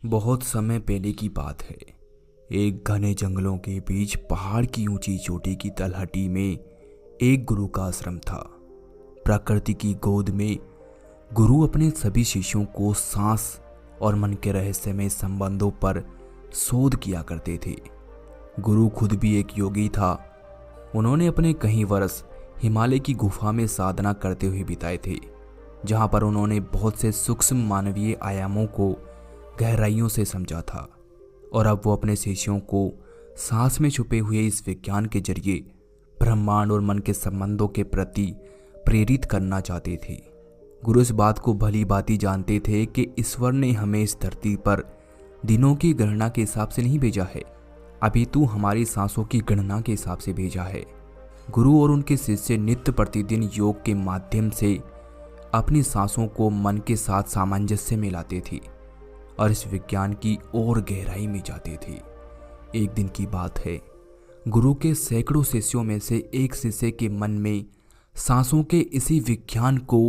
बहुत समय पहले की बात है। एक घने जंगलों के बीच पहाड़ की ऊंची चोटी की तलहटी में एक गुरु का आश्रम था। प्रकृति की गोद में गुरु अपने सभी शिष्यों को सांस और मन के रहस्यमय संबंधों पर शोध किया करते थे। गुरु खुद भी एक योगी था। उन्होंने अपने कई वर्ष हिमालय की गुफा में साधना करते हुए बिताए थे, जहां पर उन्होंने बहुत से सूक्ष्म मानवीय आयामों को गहराइयों से समझा था। और अब वो अपने शिष्यों को सांस में छुपे हुए इस विज्ञान के जरिए ब्रह्मांड और मन के संबंधों के प्रति प्रेरित करना चाहते थे। गुरु इस बात को भली भांति जानते थे कि ईश्वर ने हमें इस धरती पर दिनों की गणना के हिसाब से नहीं भेजा है, अपितु हमारी सांसों की गणना के हिसाब से भेजा है। गुरु और उनके शिष्य नित्य प्रतिदिन योग के माध्यम से अपनी सांसों को मन के साथ सामंजस्य में लाते थे और इस विज्ञान की और गहराई में जाते थे। एक दिन की बात है, गुरु के सैकड़ों शिष्यों में से एक शिष्य के मन में सांसों के इसी विज्ञान को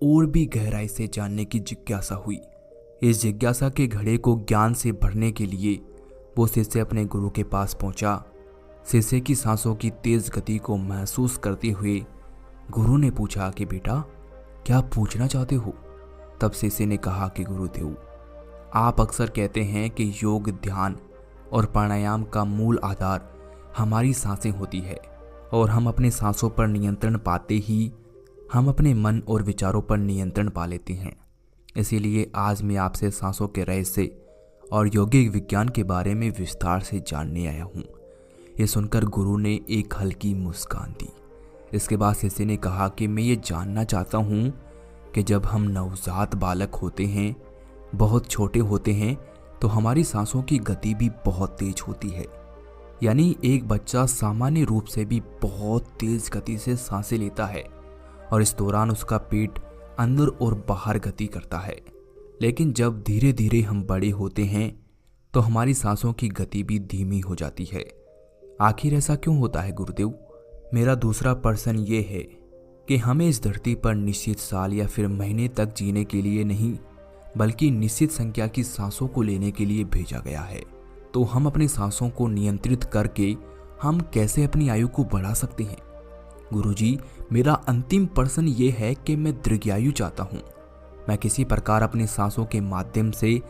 और भी गहराई से जानने की जिज्ञासा हुई। इस जिज्ञासा के घड़े को ज्ञान से भरने के लिए वो शिष्य अपने गुरु के पास पहुंचा। शिष्य की सांसों की तेज गति को महसूस करते हुए गुरु ने पूछा कि बेटा, क्या पूछना चाहते हो? तब शिष्य ने कहा कि गुरुदेव, आप अक्सर कहते हैं कि योग, ध्यान और प्राणायाम का मूल आधार हमारी सांसें होती है और हम अपने सांसों पर नियंत्रण पाते ही हम अपने मन और विचारों पर नियंत्रण पा लेते हैं। इसीलिए आज मैं आपसे सांसों के रहस्य और यौगिक विज्ञान के बारे में विस्तार से जानने आया हूँ। ये सुनकर गुरु ने एक हल्की मुस्कान दी। इसके बाद शिष्य ने कहा कि मैं ये जानना चाहता हूँ कि जब हम नवजात बालक होते हैं, बहुत छोटे होते हैं, तो हमारी सांसों की गति भी बहुत तेज होती है। यानी एक बच्चा सामान्य रूप से भी बहुत तेज गति से सांसें लेता है और इस दौरान उसका पेट अंदर और बाहर गति करता है। लेकिन जब धीरे धीरे हम बड़े होते हैं तो हमारी सांसों की गति भी धीमी हो जाती है। आखिर ऐसा क्यों होता है गुरुदेव? मेरा दूसरा प्रश्न ये है कि हमें इस धरती पर निश्चित साल या फिर महीने तक जीने के लिए नहीं, बल्कि निश्चित संख्या की सांसों को लेने के लिए भेजा गया है। तो हम अपनी सांसों को नियंत्रित करके हम कैसे अपनी आयु को बढ़ा सकते हैं? गुरुजी, मेरा अंतिम प्रश्न ये है कि मैं दीर्घायु चाहता हूँ। मैं किसी प्रकार अपनी सांसों के माध्यम से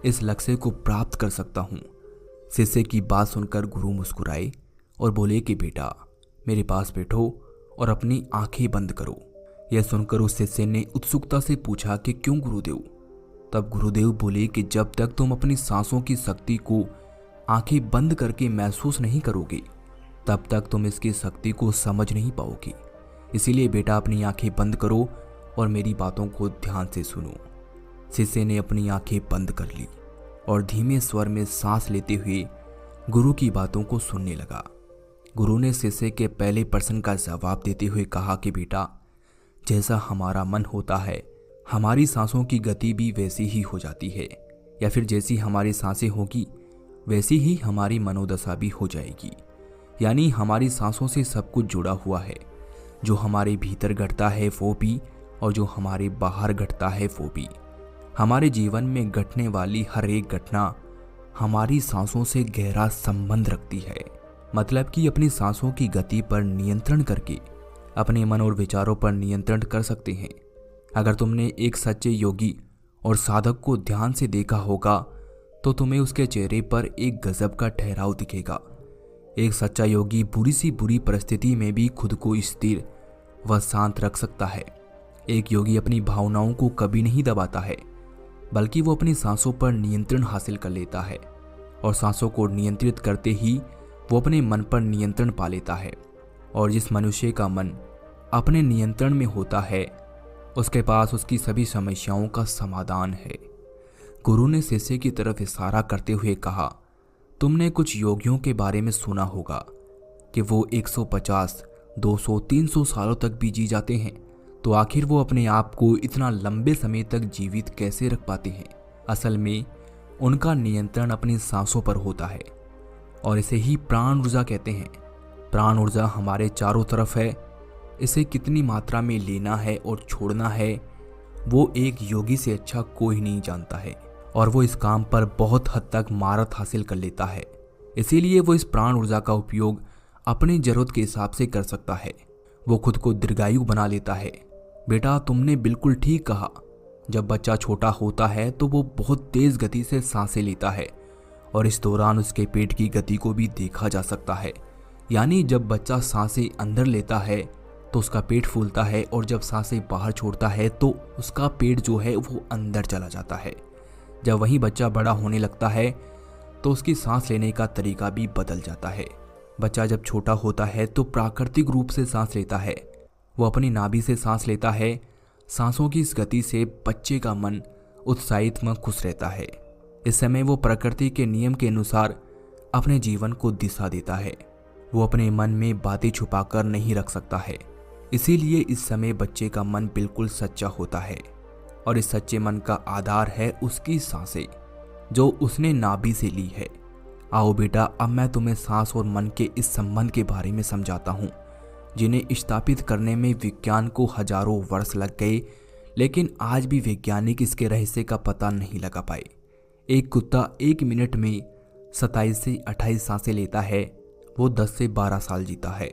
इस लक्ष्य को प्राप्त कर सकता हूँ। शिष्य की बात सुनकर गुरु मुस्कुराए और बोले कि बेटा, मेरे पास बैठो और अपनी आंखें बंद करो। यह सुनकर उस शिष्य ने उत्सुकता से पूछा कि क्यों गुरुदेव? तब गुरुदेव बोले कि जब तक तुम अपनी सांसों की शक्ति को आंखें बंद करके महसूस नहीं करोगे, तब तक तुम इसकी शक्ति को समझ नहीं पाओगे। इसीलिए बेटा, अपनी आंखें बंद करो और मेरी बातों को ध्यान से सुनो। शिष्य ने अपनी आंखें बंद कर ली और धीमे स्वर में सांस लेते हुए गुरु की बातों को सुनने लगा। गुरु ने शिष्य के पहले प्रश्न का जवाब देते हुए कहा कि बेटा, जैसा हमारा मन होता है, हमारी सांसों की गति भी वैसी ही हो जाती है, या फिर जैसी हमारी सांसें होगी वैसी ही हमारी मनोदशा भी हो जाएगी। यानी हमारी सांसों से सब कुछ जुड़ा हुआ है। जो हमारे भीतर घटता है वो भी, और जो हमारे बाहर घटता है वो भी। हमारे जीवन में घटने वाली हर एक घटना हमारी सांसों से गहरा संबंध रखती है। मतलब कि अपनी सांसों की गति पर नियंत्रण करके अपने मन और विचारों पर नियंत्रण कर सकते हैं। अगर तुमने एक सच्चे योगी और साधक को ध्यान से देखा होगा तो तुम्हें उसके चेहरे पर एक गजब का ठहराव दिखेगा। एक सच्चा योगी बुरी सी बुरी परिस्थिति में भी खुद को स्थिर व शांत रख सकता है। एक योगी अपनी भावनाओं को कभी नहीं दबाता है, बल्कि वो अपनी सांसों पर नियंत्रण हासिल कर लेता है और सांसों को नियंत्रित करते ही वो अपने मन पर नियंत्रण पा लेता है। और जिस मनुष्य का मन अपने नियंत्रण में होता है, उसके पास उसकी सभी समस्याओं का समाधान है। गुरु ने शिष्य की तरफ इशारा करते हुए कहा, तुमने कुछ योगियों के बारे में सुना होगा कि वो 150, 200, 300 सालों तक भी जी जाते हैं। तो आखिर वो अपने आप को इतना लंबे समय तक जीवित कैसे रख पाते हैं? असल में उनका नियंत्रण अपनी सांसों पर होता है और इसे ही प्राण ऊर्जा कहते हैं। प्राण ऊर्जा हमारे चारों तरफ है। इसे कितनी मात्रा में लेना है और छोड़ना है, वो एक योगी से अच्छा कोई नहीं जानता है। और वो इस काम पर बहुत हद तक महारत हासिल कर लेता है। इसीलिए वो इस प्राण ऊर्जा का उपयोग अपनी जरूरत के हिसाब से कर सकता है। वो खुद को दीर्घायु बना लेता है। बेटा, तुमने बिल्कुल ठीक कहा। जब बच्चा छोटा होता है तो वो बहुत तेज गति से सांसें लेता है और इस दौरान उसके पेट की गति को भी देखा जा सकता है। यानी जब बच्चा सांसें अंदर लेता है तो उसका पेट फूलता है और जब सांसें बाहर छोड़ता है तो उसका पेट जो है वो अंदर चला जाता है। जब वही बच्चा बड़ा होने लगता है तो उसकी सांस लेने का तरीका भी बदल जाता है। बच्चा जब छोटा होता है तो प्राकृतिक रूप से सांस लेता है। वो अपनी नाभि से सांस लेता है। सांसों की इस गति से बच्चे का मन उत्साहित व खुश रहता है। इस समय वो प्रकृति के नियम के अनुसार अपने जीवन को दिशा देता है। वो अपने मन में बातें छुपाकर नहीं रख सकता है। इसीलिए इस समय बच्चे का मन बिल्कुल सच्चा होता है और इस सच्चे मन का आधार है उसकी सांसें जो उसने नाभि से ली है। आओ बेटा, अब मैं तुम्हें सांस और मन के इस संबंध के बारे में समझाता हूँ, जिन्हें स्थापित करने में विज्ञान को हजारों वर्ष लग गए, लेकिन आज भी वैज्ञानिक इसके रहस्य का पता नहीं लगा पाए। एक कुत्ता 1 मिनट में 27 से 28 सांसें लेता है, वो 10 से 12 साल जीता है।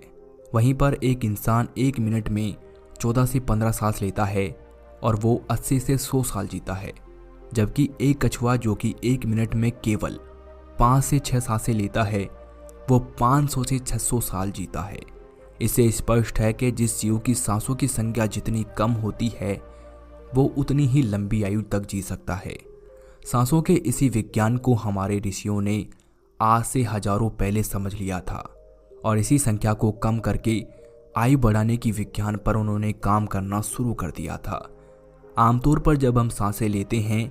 वहीं पर एक इंसान 1 मिनट में 14 से 15 सांस लेता है और वो 80 से 100 साल जीता है। जबकि एक कछुआ जो कि 1 मिनट में केवल 5 से 6 सांसें लेता है, वो 500 से 600 साल जीता है। इससे स्पष्ट है कि जिस जीव की सांसों की संख्या जितनी कम होती है वो उतनी ही लंबी आयु तक जी सकता है। सांसों के इसी विज्ञान को हमारे ऋषियों ने आज से हजारों पहले समझ लिया था और इसी संख्या को कम करके आयु बढ़ाने की विज्ञान पर उन्होंने काम करना शुरू कर दिया था। आमतौर पर जब हम सांसें लेते हैं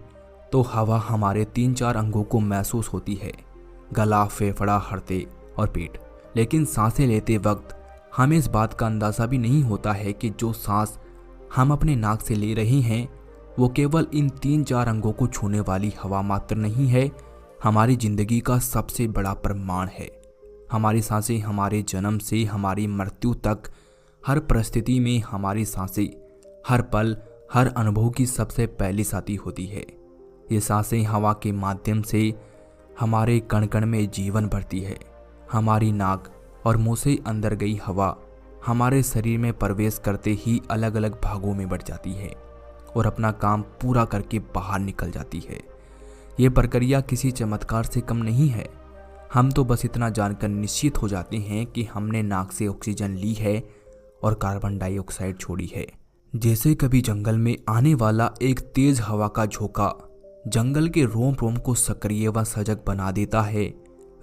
तो हवा हमारे 3-4 अंगों को महसूस होती है, गला, फेफड़ा, हृदय और पेट। लेकिन सांसें लेते वक्त हमें इस बात का अंदाज़ा भी नहीं होता है कि जो सांस हम अपने नाक से ले रहे हैं वो केवल इन 3-4 अंगों को छूने वाली हवा मात्र नहीं है, हमारी जिंदगी का सबसे बड़ा प्रमाण है। हमारी सांसें हमारे जन्म से हमारी मृत्यु तक हर परिस्थिति में हमारी सांसें हर पल हर अनुभव की सबसे पहली साथी होती है। ये सांसें हवा के माध्यम से हमारे कण कण में जीवन भरती है। हमारी नाक और मुंह से अंदर गई हवा हमारे शरीर में प्रवेश करते ही अलग अलग भागों में बढ़ जाती है और अपना काम पूरा करके बाहर निकल जाती है। ये प्रक्रिया किसी चमत्कार से कम नहीं है। हम तो बस इतना जानकर निश्चित हो जाते हैं कि हमने नाक से ऑक्सीजन ली है और कार्बन डाइऑक्साइड छोड़ी है। जैसे कभी जंगल में आने वाला एक तेज हवा का झोंका जंगल के रोम रोम को सक्रिय व सजग बना देता है,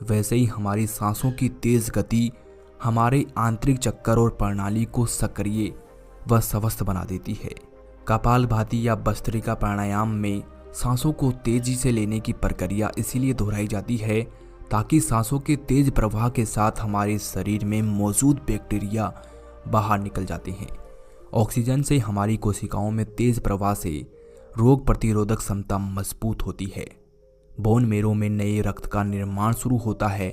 वैसे ही हमारी सांसों की तेज गति हमारे आंतरिक चक्कर और प्रणाली को सक्रिय व स्वस्थ बना देती है। कपालभाति या भस्त्रिका प्राणायाम में सांसों को तेजी से लेने की प्रक्रिया इसीलिए दोहराई जाती है ताकि सांसों के तेज प्रवाह के साथ हमारे शरीर में मौजूद बैक्टीरिया बाहर निकल जाते हैं। ऑक्सीजन से हमारी कोशिकाओं में तेज प्रवाह से रोग प्रतिरोधक क्षमता मजबूत होती है। बोन मेरो में नए रक्त का निर्माण शुरू होता है।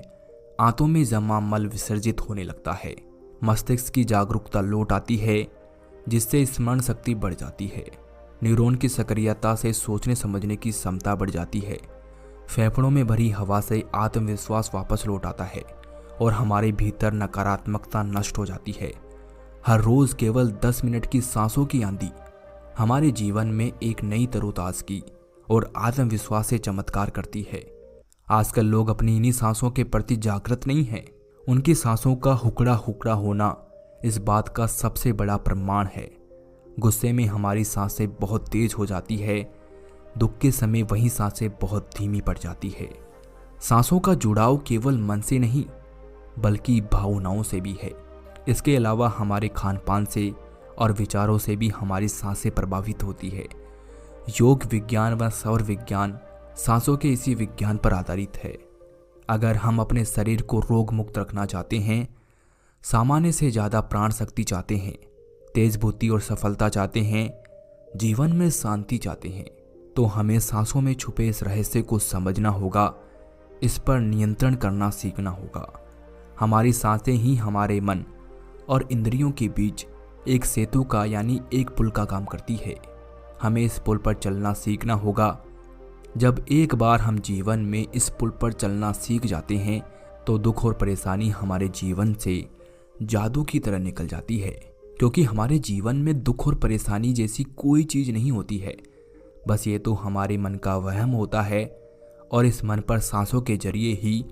आंतों में जमा मल विसर्जित होने लगता है। मस्तिष्क की जागरूकता लौट आती है जिससे स्मरण शक्ति बढ़ जाती है। न्यूरॉन की सक्रियता से सोचने समझने की क्षमता बढ़ जाती है। फेफड़ों में भरी हवा से आत्मविश्वास वापस लौट आता है और हमारे भीतर नकारात्मकता नष्ट हो जाती है। हर रोज केवल 10 मिनट की सांसों की आंधी हमारे जीवन में एक नई तरोताजगी और आत्मविश्वास से चमत्कार करती है। आजकल लोग अपनी इन्हीं सांसों के प्रति जागृत नहीं हैं। उनकी सांसों का हुकड़ा हुकड़ा होना इस बात का सबसे बड़ा प्रमाण है। गुस्से में हमारी सांसें बहुत तेज हो जाती है, दुख के समय वही सांसें बहुत धीमी पड़ जाती है। सांसों का जुड़ाव केवल मन से नहीं बल्कि भावनाओं से भी है। इसके अलावा हमारे खान पान से और विचारों से भी हमारी सांसें प्रभावित होती है। योग विज्ञान व सौर विज्ञान सांसों के इसी विज्ञान पर आधारित है। अगर हम अपने शरीर को रोग मुक्त रखना चाहते हैं, सामान्य से ज़्यादा प्राण शक्ति चाहते हैं, तेज बुद्धि और सफलता चाहते हैं, जीवन में शांति चाहते हैं, तो हमें सांसों में छुपे इस रहस्य को समझना होगा, इस पर नियंत्रण करना सीखना होगा। हमारी सांसें ही हमारे मन और इंद्रियों के बीच एक सेतु का यानी एक पुल का काम करती है। हमें इस पुल पर चलना सीखना होगा। जब एक बार हम जीवन में इस पुल पर चलना सीख जाते हैं तो दुख और परेशानी हमारे जीवन से जादू की तरह निकल जाती है, क्योंकि हमारे जीवन में दुख और परेशानी जैसी कोई चीज़ नहीं होती है। बस ये तो हमारे मन का वहम होता है और इस मन पर सांसों के जरिए ही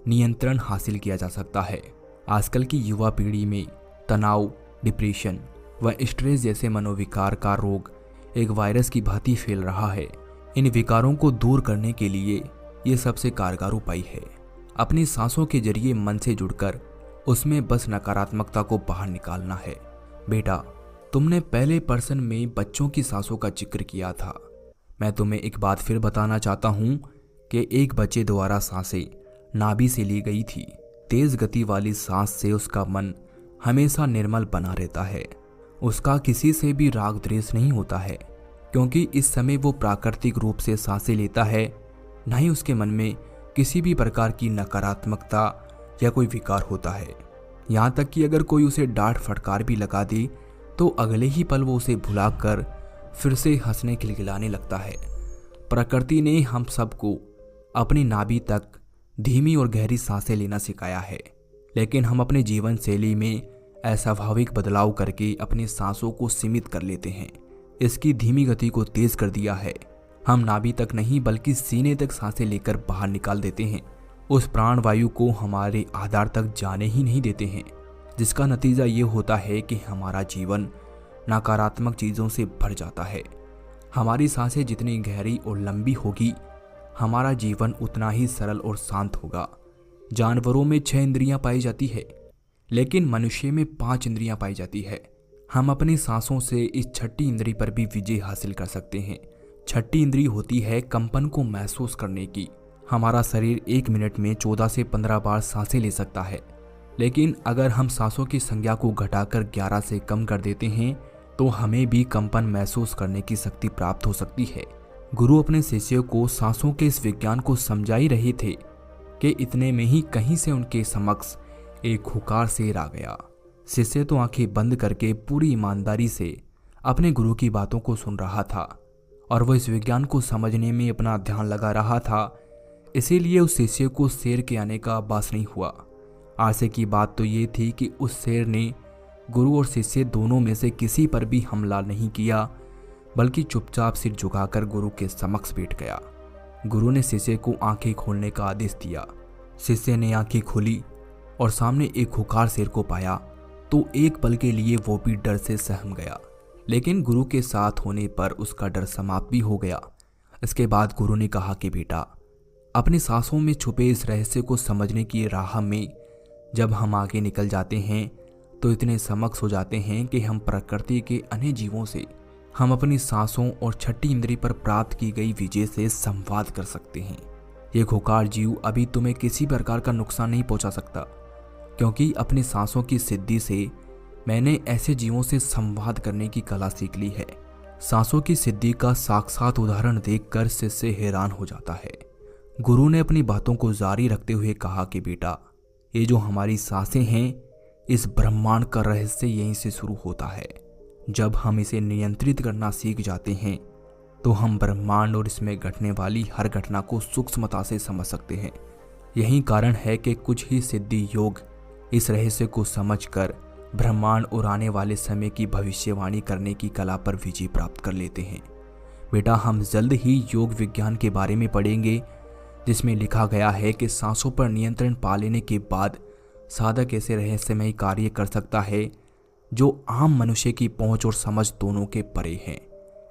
नियंत्रण हासिल किया जा सकता है। आजकल की युवा पीढ़ी में तनाव, डिप्रेशन व स्ट्रेस जैसे मनोविकार का रोग एक वायरस की भांति फैल रहा है। इन विकारों को दूर करने के लिए ये सबसे कारगर उपाय है अपनी सांसों के जरिए मन से जुड़कर उसमें बस नकारात्मकता को बाहर निकालना है। बेटा, तुमने पहले पर्सन में बच्चों की सांसों का जिक्र किया था। मैं तुम्हें एक बात फिर बताना चाहता हूँ कि एक बच्चे द्वारा सांसें नाभि से ली गई थी। तेज गति वाली सांस से उसका मन हमेशा निर्मल बना रहता है। उसका किसी से भी राग द्वेष नहीं होता है, क्योंकि इस समय वो प्राकृतिक रूप से सांसें लेता है। न ही उसके मन में किसी भी प्रकार की नकारात्मकता या कोई विकार होता है। यहाँ तक कि अगर कोई उसे डांट फटकार भी लगा दे तो अगले ही पल वो उसे भुलाकर फिर से हंसने खिलखिलाने लगता है। प्रकृति ने हम सबको अपनी नाभि तक धीमी और गहरी सांसें लेना सिखाया है, लेकिन हम अपने जीवन शैली में अस्वाभाविक बदलाव करके अपनी सांसों को सीमित कर लेते हैं। इसकी धीमी गति को तेज कर दिया है। हम नाभि तक नहीं बल्कि सीने तक सांसें लेकर बाहर निकाल देते हैं। उस प्राणवायु को हमारे आधार तक जाने ही नहीं देते हैं, जिसका नतीजा ये होता है कि हमारा जीवन नकारात्मक चीज़ों से भर जाता है। हमारी सांसें जितनी गहरी और लंबी होगी, हमारा जीवन उतना ही सरल और शांत होगा। जानवरों में 6 इंद्रियां पाई जाती है, लेकिन मनुष्य में 5 इंद्रियां पाई जाती है। हम अपनी सांसों से इस छठी इंद्री पर भी विजय हासिल कर सकते हैं। छठी इंद्री होती है कंपन को महसूस करने की। हमारा शरीर 1 मिनट में 14 से 15 बार सांसें ले सकता है, लेकिन अगर हम सांसों की संख्या को घटाकर 11 से कम कर देते हैं तो हमें भी कंपन महसूस करने की शक्ति प्राप्त हो सकती है। गुरु अपने शिष्यों को सांसों के इस विज्ञान को समझा ही रहे थे कि इतने में ही कहीं से उनके समक्ष एक हुकार शेर आ गया। शिष्य तो आंखें बंद करके पूरी ईमानदारी से अपने गुरु की बातों को सुन रहा था और वह इस विज्ञान को समझने में अपना ध्यान लगा रहा था। इसीलिए उस शिष्य को शेर के आने का आभास नहीं हुआ। आशय की बात तो ये थी कि उस शेर ने गुरु और शिष्य दोनों में से किसी पर भी हमला नहीं किया, बल्कि चुपचाप सिर झुकाकर गुरु के समक्ष बैठ गया। गुरु ने शिष्य को आंखें खोलने का आदेश दिया। शिष्य ने आंखें खोली और सामने एक हुकार शेर को पाया तो एक पल के लिए वो भी डर से सहम गया, लेकिन गुरु के साथ होने पर उसका डर समाप्त भी हो गया। इसके बाद गुरु ने कहा कि बेटा, अपनी सांसों में छुपे इस रहस्य को समझने की राह में जब हम आगे निकल जाते हैं तो इतने समक्ष हो जाते हैं कि हम प्रकृति के अन्य जीवों से, हम अपनी सांसों और छठी इंद्री पर प्राप्त की गई विजय से संवाद कर सकते हैं। ये हुकार जीव अभी तुम्हें किसी प्रकार का नुकसान नहीं पहुंचा सकता, क्योंकि अपनी सांसों की सिद्धि से मैंने ऐसे जीवों से संवाद करने की कला सीख ली है। सांसों की सिद्धि का साक्षात उदाहरण देखकर शिष्य हैरान हो जाता है। गुरु ने अपनी बातों को जारी रखते हुए कहा कि बेटा, ये जो हमारी सांसें हैं, इस ब्रह्मांड का रहस्य यहीं से शुरू होता है। जब हम इसे नियंत्रित करना सीख जाते हैं तो हम ब्रह्मांड और इसमें घटने वाली हर घटना को सूक्ष्मता से समझ सकते हैं। यही कारण है कि कुछ ही सिद्धि योग इस रहस्य को समझकर ब्रह्मांड और आने वाले समय की भविष्यवाणी करने की कला पर विजय प्राप्त कर लेते हैं। बेटा, हम जल्द ही योग विज्ञान के बारे में पढ़ेंगे, जिसमें लिखा गया है कि सांसों पर नियंत्रण पा लेने के बाद साधक ऐसे रहस्यमय कार्य कर सकता है जो आम मनुष्य की पहुंच और समझ दोनों के परे हैं।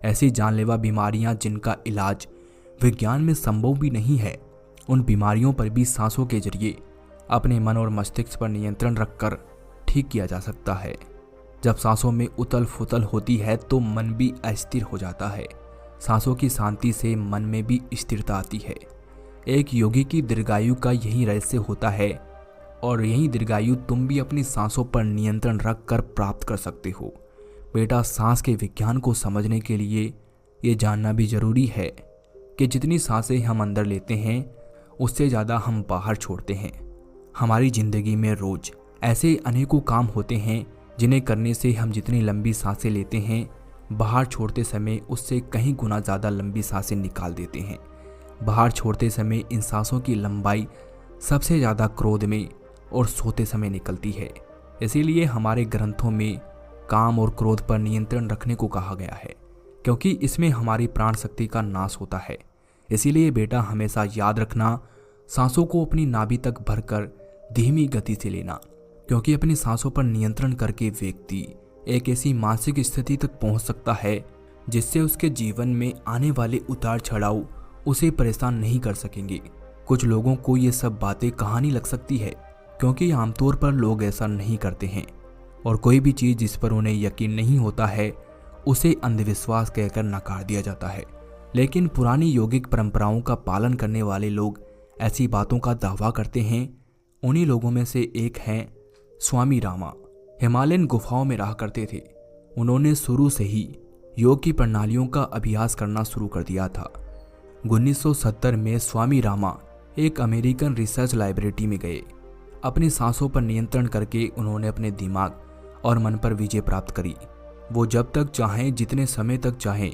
ऐसी जानलेवा बीमारियां जिनका इलाज विज्ञान में संभव भी नहीं है, उन बीमारियों पर भी सांसों के जरिए अपने मन और मस्तिष्क पर नियंत्रण रखकर ठीक किया जा सकता है। जब सांसों में उतल फुतल होती है तो मन भी अस्थिर हो जाता है। सांसों की शांति से मन में भी स्थिरता आती है। एक योगी की दीर्घायु का यही रहस्य होता है और यही दीर्घायु तुम भी अपनी सांसों पर नियंत्रण रखकर प्राप्त कर सकते हो। बेटा, सांस के विज्ञान को समझने के लिए ये जानना भी जरूरी है कि जितनी सांसें हम अंदर लेते हैं उससे ज़्यादा हम बाहर छोड़ते हैं। हमारी ज़िंदगी में रोज़ ऐसे अनेकों काम होते हैं जिन्हें करने से हम जितनी लंबी सांसें लेते हैं, बाहर छोड़ते समय उससे कहीं गुना ज़्यादा लंबी सांसें निकाल देते हैं। बाहर छोड़ते समय इन सांसों की लंबाई सबसे ज़्यादा क्रोध में और सोते समय निकलती है। इसीलिए हमारे ग्रंथों में काम और क्रोध पर नियंत्रण रखने को कहा गया है, क्योंकि इसमें हमारी प्राण शक्ति का नाश होता है। इसीलिए बेटा हमेशा याद रखना, सांसों को अपनी नाभि तक भरकर धीमी गति से लेना, क्योंकि अपनी सांसों पर नियंत्रण करके व्यक्ति एक ऐसी मानसिक स्थिति तक पहुंच सकता है जिससे उसके जीवन में आने वाले उतार चढ़ाव उसे परेशान नहीं कर सकेंगे। कुछ लोगों को ये सब बातें कहानी लग सकती है, क्योंकि आमतौर पर लोग ऐसा नहीं करते हैं और कोई भी चीज़ जिस पर उन्हें यकीन नहीं होता है उसे अंधविश्वास कहकर नकार दिया जाता है। लेकिन पुरानी यौगिक परंपराओं का पालन करने वाले लोग ऐसी बातों का दावा करते हैं। उन्हीं लोगों में से एक हैं स्वामी रामा। हिमालयन गुफाओं में रहा करते थे। उन्होंने शुरू से ही योग की प्रणालियों का अभ्यास करना शुरू कर दिया था। 1970 में स्वामी रामा एक अमेरिकन रिसर्च लाइब्रेरी में गए। अपनी सांसों पर नियंत्रण करके उन्होंने अपने दिमाग और मन पर विजय प्राप्त करी। वो जब तक चाहें, जितने समय तक चाहें,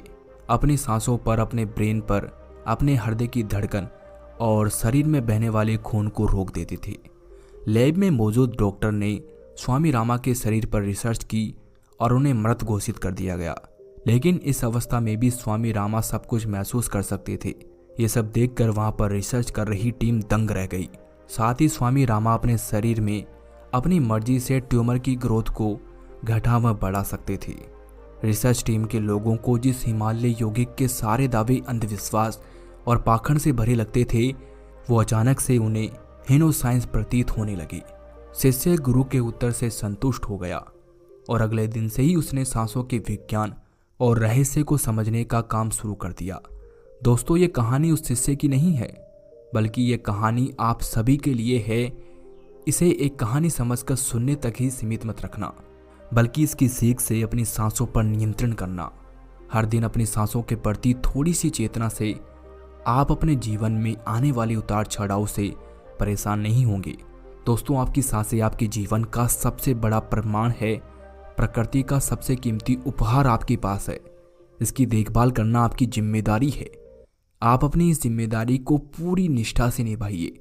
अपनी सांसों पर, अपने ब्रेन पर, अपने हृदय की धड़कन और शरीर में बहने वाले खून को रोक देते थे। लैब में मौजूद डॉक्टर ने स्वामी रामा के शरीर पर रिसर्च की और उन्हें मृत घोषित कर दिया गया। लेकिन इस अवस्था में भी स्वामी रामा सब कुछ महसूस कर सकते थे। ये सब देखकर वहां पर रिसर्च कर रही टीम दंग रह गई। साथ ही स्वामी रामा अपने शरीर में अपनी मर्जी से ट्यूमर की ग्रोथ को घटा व बढ़ा सकते थे। रिसर्च टीम के लोगों को जिस हिमालय यौगिक के सारे दावे अंधविश्वास और पाखंड से भरे लगते थे, वो अचानक से उन्हें हीनो साइंस प्रतीत होने लगी। शिष्य गुरु के उत्तर से संतुष्ट हो गया और अगले दिन से ही उसने सांसों के विज्ञान और रहस्य को समझने का काम शुरू कर दिया। दोस्तों, ये कहानी उस शिष्य की नहीं है, बल्कि ये कहानी आप सभी के लिए है। इसे एक कहानी समझकर सुनने तक ही सीमित मत रखना, बल्कि इसकी सीख से अपनी सांसों पर नियंत्रण करना। हर दिन अपनी सांसों के प्रति थोड़ी सी चेतना से आप अपने जीवन में आने वाले उतार चढ़ाव से परेशान नहीं होंगे। दोस्तों, आपकी सांसें आपके जीवन का सबसे बड़ा प्रमाण है। प्रकृति का सबसे कीमती उपहार आपके पास है। इसकी देखभाल करना आपकी जिम्मेदारी है। आप अपनी इस जिम्मेदारी को पूरी निष्ठा से निभाइए।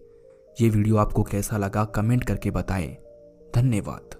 ये वीडियो आपको कैसा लगा कमेंट करके बताएं। धन्यवाद।